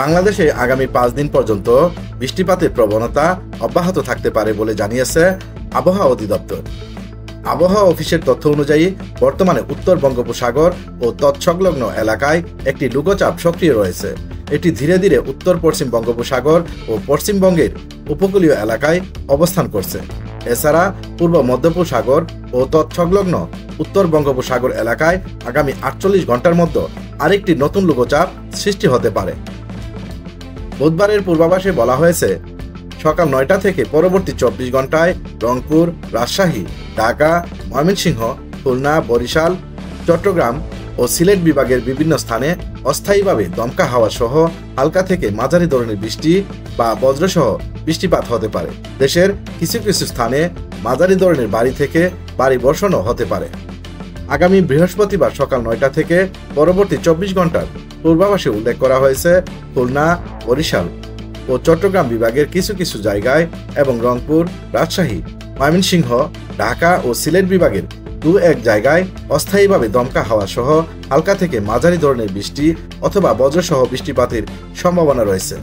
বাংলাদেশে আগামী 5 দিন পর্যন্ত বৃষ্টিপাতের প্রবণতা অব্যাহত থাকতে পারে বলে জানিয়েছে আবহাওয়া অধিদপ্তর। আবহাওয়া অফিসের তথ্য অনুযায়ী বর্তমানে উত্তর বঙ্গোপসাগর ও তৎসংলগ্ন এলাকায় একটি লঘুচাপ সক্রিয় রয়েছে। এটি ধীরে ধীরে উত্তর পশ্চিম বঙ্গোপসাগর ও পশ্চিমবঙ্গের উপকূলীয় এলাকায় অবস্থান করছে। এছাড়া পূর্ব মধ্যপ্রসাগর ও তৎসংলগ্ন উত্তর বঙ্গোপসাগর এলাকায় আগামী 48 ঘন্টার মধ্যে আরেকটি নতুন লঘুচাপ সৃষ্টি হতে পারে। বুধবারের পূর্বাভাসে বলা হয়েছে, সকাল 9টা থেকে পরবর্তী 24 ঘন্টায় রংপুর, রাজশাহী, ঢাকা, ময়মনসিংহ, খুলনা, বরিশাল, চট্টগ্রাম ও সিলেট বিভাগের বিভিন্ন স্থানে অস্থায়ীভাবে দমকা হাওয়া সহ হালকা থেকে মাঝারি ধরনের বৃষ্টি বা বজ্রসহ বৃষ্টিপাত হতে পারে। দেশের কিছু কিছু স্থানে মাঝারি ধরনের ভারী থেকে ভারী বর্ষণও হতে পারে। আগামী বৃহস্পতিবার সকাল 9টা থেকে পরবর্তী 24 ঘন্টার পূর্বাভাসে উল্লেখ করা হয়েছে, খুলনা, বরিশাল ও চট্টগ্রাম বিভাগের কিছু কিছু জায়গায় এবং রংপুর, রাজশাহী, ময়মনসিংহ, ঢাকা ও সিলেট বিভাগের 2-1 জায়গায় অস্থায়ীভাবে দমকা হাওয়া সহ হালকা থেকে মাঝারি ধরনের বৃষ্টি অথবা বজ্রসহ বৃষ্টিপাতের সম্ভাবনা রয়েছে।